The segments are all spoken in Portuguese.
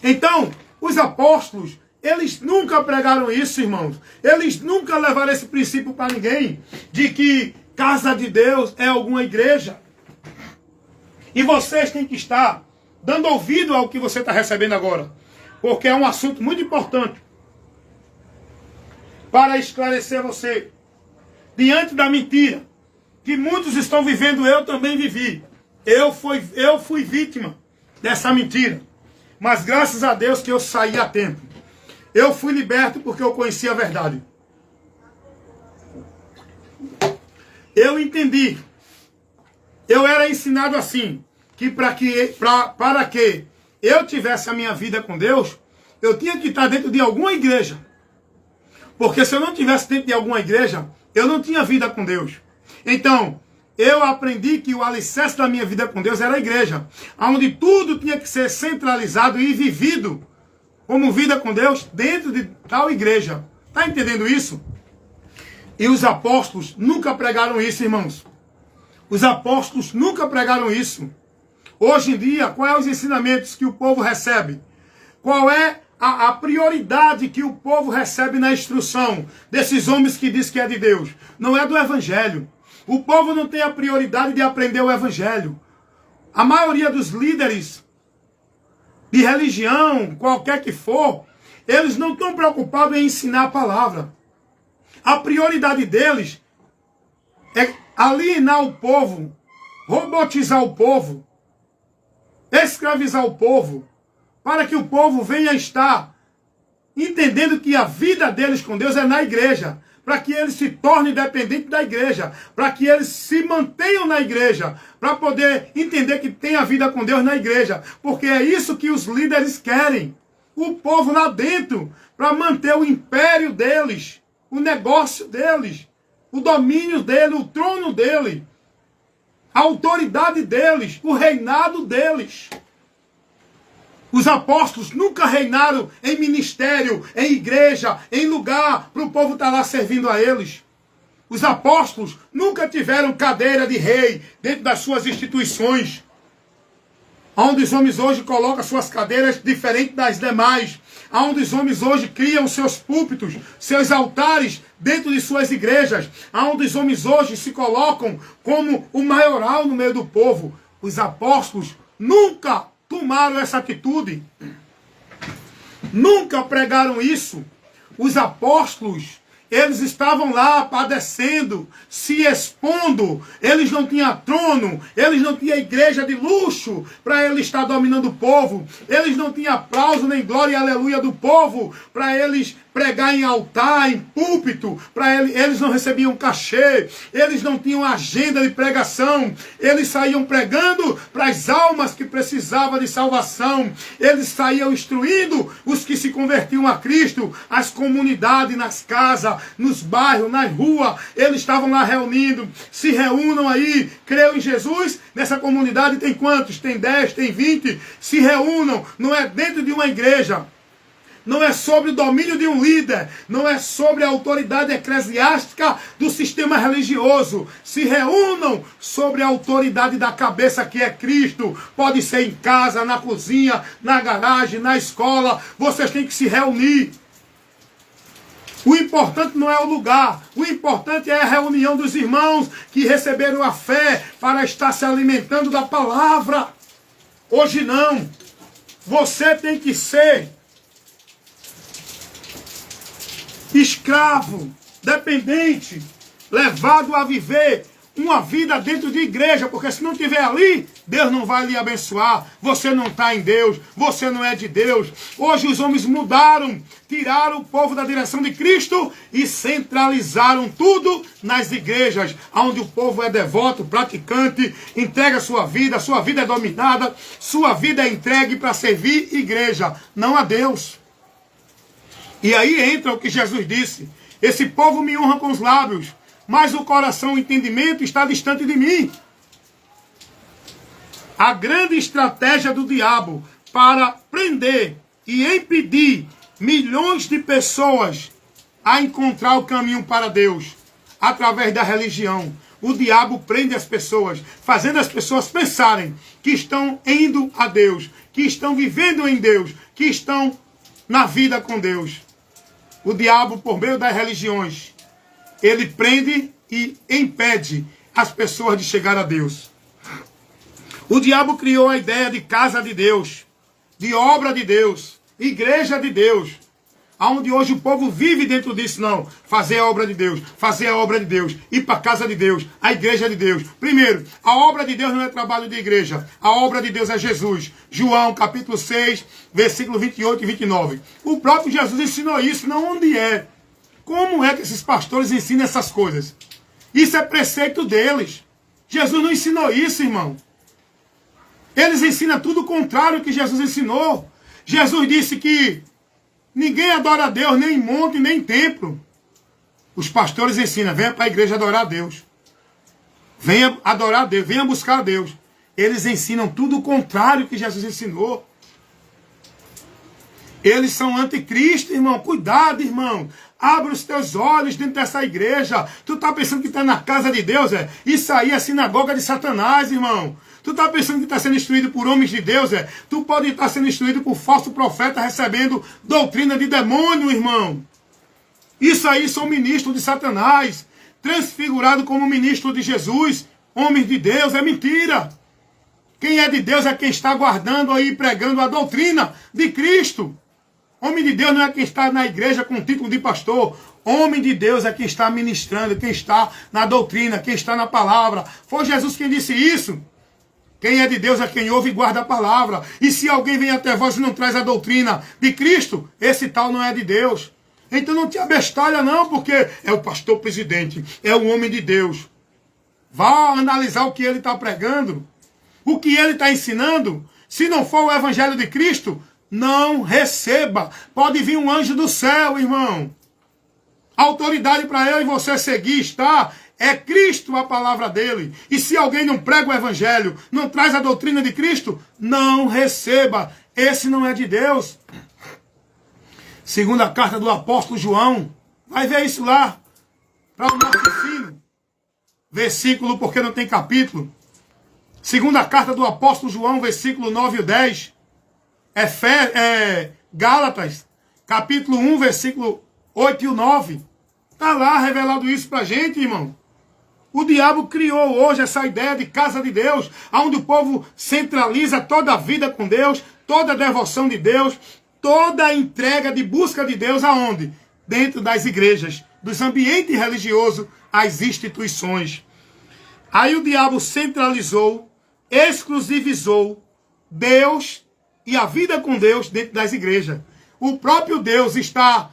Então, os apóstolos, eles nunca pregaram isso, irmãos. Eles nunca levaram esse princípio para ninguém, de que casa de Deus é alguma igreja. E vocês têm que estar dando ouvido ao que você está recebendo agora, porque é um assunto muito importante para esclarecer você. Diante da mentira que muitos estão vivendo, eu também vivi. Eu fui vítima dessa mentira. Mas graças a Deus que eu saí a tempo. Eu fui liberto porque eu conheci a verdade. Eu entendi. Eu era ensinado assim, que para que eu tivesse a minha vida com Deus, eu tinha que estar dentro de alguma igreja. Porque se eu não estivesse dentro de alguma igreja, eu não tinha vida com Deus. Então, eu aprendi que o alicerce da minha vida com Deus era a igreja, onde tudo tinha que ser centralizado e vivido como vida com Deus dentro de tal igreja. Está entendendo isso? E os apóstolos nunca pregaram isso, irmãos. Os apóstolos nunca pregaram isso. Hoje em dia, quais são os ensinamentos que o povo recebe? Qual é a prioridade que o povo recebe na instrução desses homens que diz que é de Deus? Não é do evangelho. O povo não tem a prioridade de aprender o evangelho. A maioria dos líderes de religião, qualquer que for, eles não estão preocupados em ensinar a palavra. A prioridade deles é alienar o povo, robotizar o povo, escravizar o povo, para que o povo venha estar entendendo que a vida deles com Deus é na igreja, para que eles se tornem dependentes da igreja, para que eles se mantenham na igreja, para poder entender que tem a vida com Deus na igreja, porque é isso que os líderes querem, o povo lá dentro, para manter o império deles, o negócio deles, o domínio dele, o trono dele, a autoridade deles, o reinado deles. Os apóstolos nunca reinaram em ministério, em igreja, em lugar para o povo estar lá servindo a eles. Os apóstolos nunca tiveram cadeira de rei dentro das suas instituições. Onde os homens hoje colocam suas cadeiras diferentes das demais. Onde os homens hoje criam seus púlpitos, seus altares dentro de suas igrejas. Onde os homens hoje se colocam como o maioral no meio do povo. Os apóstolos nunca tomaram essa atitude. Nunca pregaram isso. Os apóstolos, eles estavam lá padecendo, se expondo. Eles não tinham trono, eles não tinham igreja de luxo para eles estar dominando o povo. Eles não tinham aplauso nem glória e aleluia do povo para eles pregar em altar, em púlpito, eles não recebiam cachê, eles não tinham agenda de pregação, eles saíam pregando para as almas que precisavam de salvação, eles saíam instruindo os que se convertiam a Cristo, as comunidades, nas casas, nos bairros, nas ruas, eles estavam lá reunindo, se reúnam aí, creiam em Jesus, nessa comunidade tem quantos? Tem 10, tem 20, se reúnam, não é dentro de uma igreja, não é sobre o domínio de um líder, não é sobre a autoridade eclesiástica do sistema religioso. Se reúnam sobre a autoridade da cabeça que é Cristo. Pode ser em casa, na cozinha, na garagem, na escola. Vocês têm que se reunir. O importante não é o lugar, o importante é a reunião dos irmãos que receberam a fé para estar se alimentando da palavra. Hoje não. Você tem que ser escravo, dependente, levado a viver uma vida dentro de igreja, porque se não estiver ali, Deus não vai lhe abençoar, você não está em Deus, você não é de Deus. Hoje os homens mudaram, tiraram o povo da direção de Cristo e centralizaram tudo nas igrejas, onde o povo é devoto, praticante, entrega sua vida é dominada, sua vida é entregue para servir igreja, não a Deus. E aí entra o que Jesus disse: esse povo me honra com os lábios, mas o coração, o entendimento está distante de mim. A grande estratégia do diabo para prender e impedir milhões de pessoas a encontrar o caminho para Deus, através da religião. o diabo prende as pessoas, fazendo as pessoas pensarem que estão indo a Deus, que estão vivendo em Deus, que estão na vida com Deus. O diabo, por meio das religiões, ele prende e impede as pessoas de chegar a Deus. O diabo criou a ideia de casa de Deus, de obra de Deus, igreja de Deus, aonde hoje o povo vive dentro disso. Não, fazer a obra de Deus, fazer a obra de Deus, ir para a casa de Deus, a igreja de Deus. Primeiro, a obra de Deus não é trabalho de igreja, a obra de Deus é Jesus. João capítulo 6, versículo 28 e 29. O próprio Jesus ensinou isso, não onde é. Como é que esses pastores ensinam essas coisas? Isso é preceito deles. Jesus não ensinou isso, irmão. Eles ensinam tudo o contrário que Jesus ensinou. Jesus disse que ninguém adora a Deus, nem em monte, nem em templo. Os pastores ensinam, venha para a igreja adorar a Deus. Venha adorar a Deus, venha buscar a Deus. Eles ensinam tudo o contrário que Jesus ensinou. Eles são anticristo, irmão. Cuidado, irmão. Abre os teus olhos dentro dessa igreja. Tu tá pensando que tá na casa de Deus, é? Isso aí é sinagoga de Satanás, irmão. Tu tá pensando que está sendo instruído por homens de Deus, é? Tu pode estar sendo instruído por falso profeta, recebendo doutrina de demônio, irmão. Isso aí são ministros de Satanás, transfigurado como ministro de Jesus, homens de Deus, é mentira. Quem é de Deus é quem está guardando aí, pregando a doutrina de Cristo. Homem de Deus não é quem está na igreja com o título de pastor. Homem de Deus é quem está ministrando, quem está na doutrina, quem está na palavra. Foi Jesus quem disse isso. Quem é de Deus é quem ouve e guarda a palavra. E se alguém vem até vós e não traz a doutrina de Cristo, esse tal não é de Deus. Então não te abestalha não, porque é o pastor presidente, é o homem de Deus. Vá analisar o que ele está pregando, o que ele está ensinando. Se não for o evangelho de Cristo, não receba. Pode vir um anjo do céu, irmão. A autoridade para eu e você seguir está... É Cristo a palavra dele. E se alguém não prega o evangelho, não traz a doutrina de Cristo, não receba. Esse não é de Deus. Segunda carta do apóstolo João. Vai ver isso lá. Para o nosso ensino. Versículo, porque não tem capítulo. Segunda carta do apóstolo João, versículo 9 e 10. Gálatas, capítulo 1, versículo 8 e 9. Está lá revelado isso para a gente, irmão. O diabo criou hoje essa ideia de casa de Deus, onde o povo centraliza toda a vida com Deus, toda a devoção de Deus, toda a entrega de busca de Deus, aonde? Dentro das igrejas, dos ambientes religiosos, as instituições. Aí o diabo centralizou, exclusivizou Deus e a vida com Deus dentro das igrejas. O próprio Deus está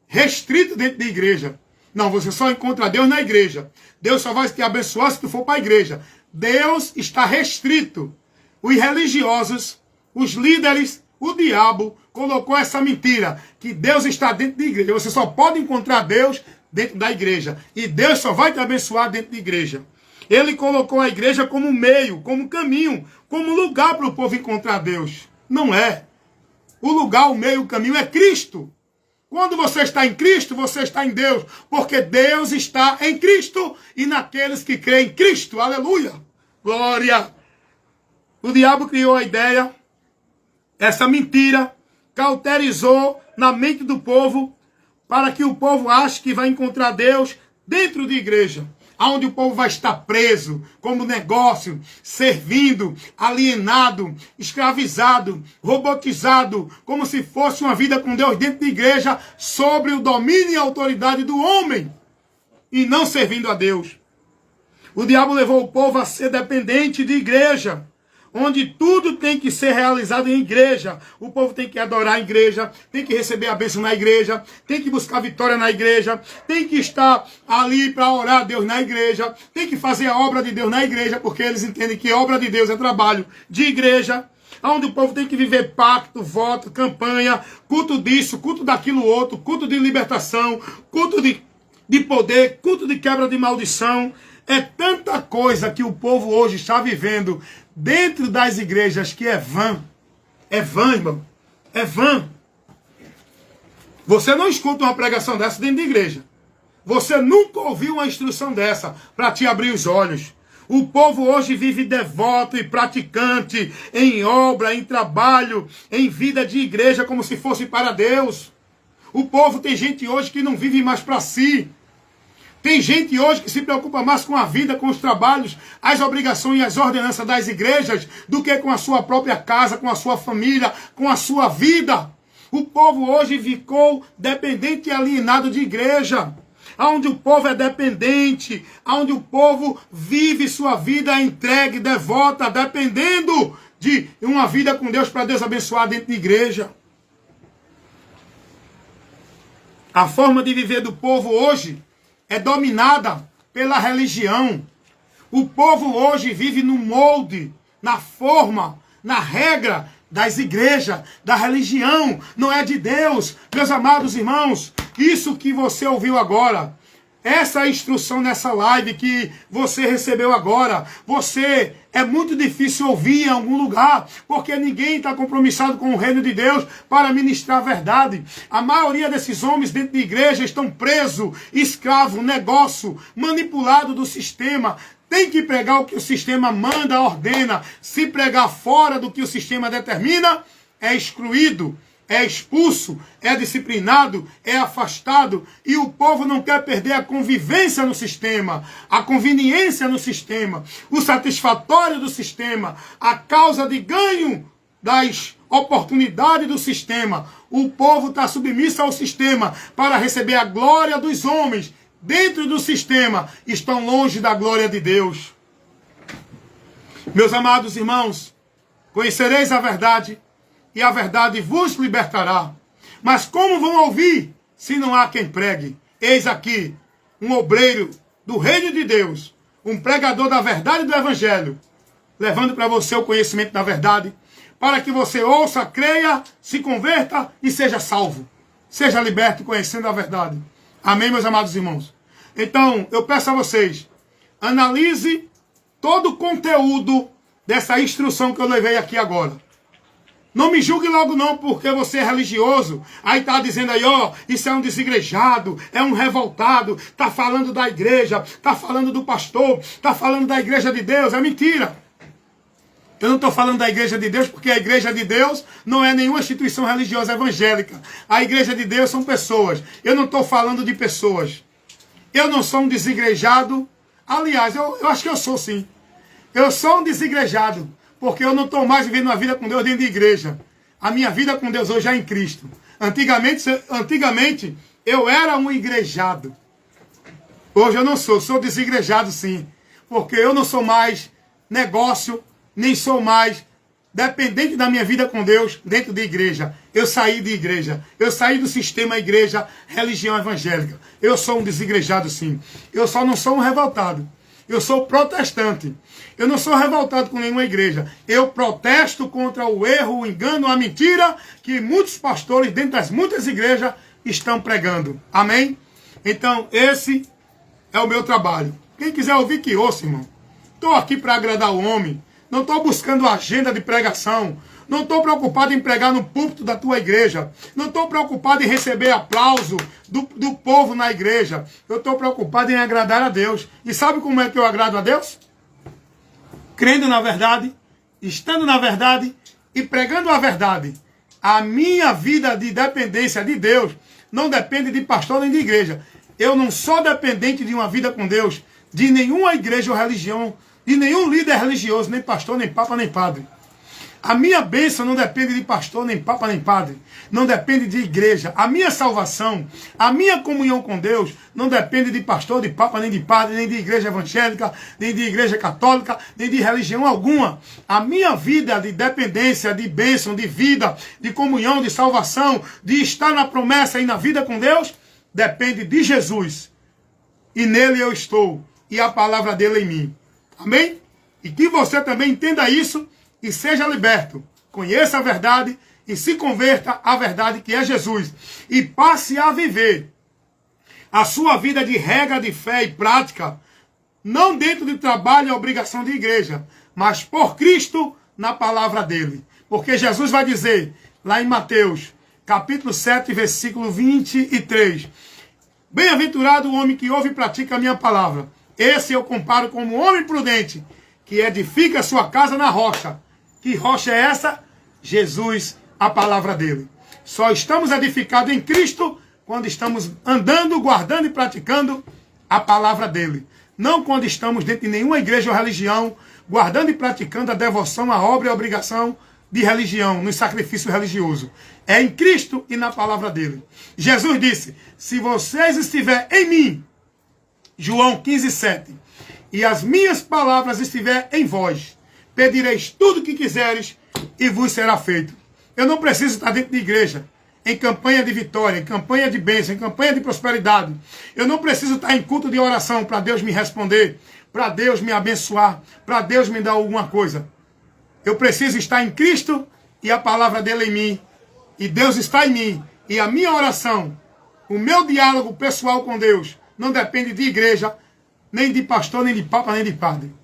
restrito dentro da igreja. Não, você só encontra Deus na igreja. Deus só vai te abençoar se tu for para a igreja. Deus está restrito. Os religiosos, os líderes, o diabo colocou essa mentira, que Deus está dentro da igreja. Você só pode encontrar Deus dentro da igreja. E Deus só vai te abençoar dentro da igreja. Ele colocou a igreja como meio, como caminho, como lugar para o povo encontrar Deus. Não é. O lugar, o meio, o caminho é Cristo. Quando você está em Cristo, você está em Deus. Porque Deus está em Cristo e naqueles que creem em Cristo. Aleluia. Glória. O diabo criou a ideia, essa mentira, cauterizou na mente do povo, para que o povo ache que vai encontrar Deus dentro de igreja. Onde o povo vai estar preso, como negócio, servindo, alienado, escravizado, robotizado, como se fosse uma vida com Deus dentro da igreja, sobre o domínio e autoridade do homem, e não servindo a Deus. O diabo levou o povo a ser dependente de igreja, onde tudo tem que ser realizado em igreja. O povo tem que adorar a igreja, tem que receber a bênção na igreja, tem que buscar vitória na igreja, tem que estar ali para orar a Deus na igreja, tem que fazer a obra de Deus na igreja, porque eles entendem que a obra de Deus é trabalho de igreja, onde o povo tem que viver pacto, voto, campanha, culto disso, culto daquilo outro, culto de libertação, culto de poder, culto de quebra de maldição. É tanta coisa que o povo hoje está vivendo dentro das igrejas que é vã. É vã, irmão. É vã. Você não escuta uma pregação dessa dentro da igreja. Você nunca ouviu uma instrução dessa para te abrir os olhos. O povo hoje vive devoto e praticante em obra, em trabalho, em vida de igreja, como se fosse para Deus. O povo tem gente hoje que não vive mais para si. Tem gente hoje que se preocupa mais com a vida, com os trabalhos, as obrigações e as ordenanças das igrejas, do que com a sua própria casa, com a sua família, com a sua vida. O povo hoje ficou dependente e alienado de igreja. Onde o povo é dependente, onde o povo vive sua vida entregue, devota, dependendo de uma vida com Deus para Deus abençoar dentro de igreja. A forma de viver do povo hoje é dominada pela religião. O povo hoje vive no molde, na forma, na regra das igrejas, da religião, não é de Deus. Meus amados irmãos, isso que você ouviu agora, essa instrução nessa live que você recebeu agora, é muito difícil ouvir em algum lugar, porque ninguém está compromissado com o reino de Deus para ministrar a verdade. A maioria desses homens dentro de igreja estão presos, escravos, negócio, manipulado do sistema. Tem que pregar o que o sistema manda, ordena. Se pregar fora do que o sistema determina, é excluído, é expulso, é disciplinado, é afastado. E o povo não quer perder a convivência no sistema, a conveniência no sistema, o satisfatório do sistema, a causa de ganho das oportunidades do sistema. O povo está submisso ao sistema para receber a glória dos homens. Dentro do sistema, estão longe da glória de Deus. Meus amados irmãos, conhecereis a verdade, e a verdade vos libertará. Mas como vão ouvir, se não há quem pregue? Eis aqui, um obreiro do reino de Deus, um pregador da verdade do evangelho, levando para você o conhecimento da verdade, para que você ouça, creia, se converta e seja salvo. Seja liberto conhecendo a verdade. Amém, meus amados irmãos? Então, eu peço a vocês, analise todo o conteúdo dessa instrução que eu levei aqui agora. Não me julgue logo não, porque você é religioso. Aí está dizendo aí, ó, isso é um desigrejado, é um revoltado, está falando da igreja, está falando do pastor, está falando da igreja de Deus. É mentira. Eu não estou falando da igreja de Deus, porque a igreja de Deus não é nenhuma instituição religiosa evangélica. A igreja de Deus são pessoas. Eu não estou falando de pessoas. Eu não sou um desigrejado. Aliás, eu acho que eu sou sim. Eu sou um desigrejado, porque eu não estou mais vivendo uma vida com Deus dentro de igreja. A minha vida com Deus hoje é em Cristo. Antigamente eu era um igrejado. Hoje eu não sou desigrejado sim. Porque eu não sou mais negócio, nem sou mais dependente da minha vida com Deus dentro de igreja. Eu saí de igreja. Eu saí do sistema igreja, religião evangélica. Eu sou um desigrejado sim. Eu só não sou um revoltado. Eu sou protestante. Eu não sou revoltado com nenhuma igreja. Eu protesto contra o erro, o engano, a mentira que muitos pastores dentro das muitas igrejas estão pregando. Amém? Então, esse é o meu trabalho. Quem quiser ouvir, que ouça, irmão. Estou aqui para agradar o homem. Não estou buscando agenda de pregação. Não estou preocupado em pregar no púlpito da tua igreja. Não estou preocupado em receber aplauso do povo na igreja. Eu estou preocupado em agradar a Deus. E sabe como é que eu agrado a Deus? Crendo na verdade, estando na verdade e pregando a verdade. A minha vida de dependência de Deus não depende de pastor nem de igreja. Eu não sou dependente de uma vida com Deus, de nenhuma igreja ou religião, de nenhum líder religioso, nem pastor, nem papa, nem padre. A minha bênção não depende de pastor, nem papa, nem padre. Não depende de igreja. A minha salvação, a minha comunhão com Deus, não depende de pastor, de papa, nem de padre, nem de igreja evangélica, nem de igreja católica, nem de religião alguma. A minha vida de dependência, de bênção, de vida, de comunhão, de salvação, de estar na promessa e na vida com Deus, depende de Jesus. E nele eu estou. E a palavra dele em mim. Amém? E que você também entenda isso e seja liberto. Conheça a verdade e se converta à verdade que é Jesus. E passe a viver a sua vida de regra de fé e prática, não dentro de trabalho e obrigação de igreja, mas por Cristo na palavra dele. Porque Jesus vai dizer, lá em Mateus, capítulo 7, versículo 23, Bem-aventurado o homem que ouve e pratica a minha palavra. Esse eu comparo como um homem prudente, que edifica sua casa na rocha. Que rocha é essa? Jesus, a palavra dele. Só estamos edificados em Cristo quando estamos andando, guardando e praticando a palavra dele. Não quando estamos dentro de nenhuma igreja ou religião, guardando e praticando a devoção, a obra e a obrigação de religião, no sacrifício religioso. É em Cristo e na palavra dele. Jesus disse, se vocês estiverem em mim, João 15:7, e as minhas palavras estiverem em vós, pedireis tudo o que quiseres e vos será feito. Eu não preciso estar dentro de igreja, em campanha de vitória, em campanha de bênção, em campanha de prosperidade. Eu não preciso estar em culto de oração para Deus me responder, para Deus me abençoar, para Deus me dar alguma coisa. Eu preciso estar em Cristo e a palavra dele em mim. E Deus está em mim. E a minha oração, o meu diálogo pessoal com Deus, não depende de igreja, nem de pastor, nem de papa, nem de padre.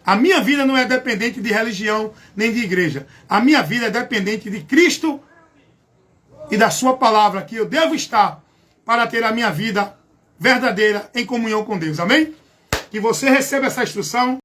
A minha vida não é dependente de religião, nem de igreja. A minha vida é dependente de Cristo e da sua palavra, que eu devo estar para ter a minha vida verdadeira em comunhão com Deus. Amém? Que você receba essa instrução.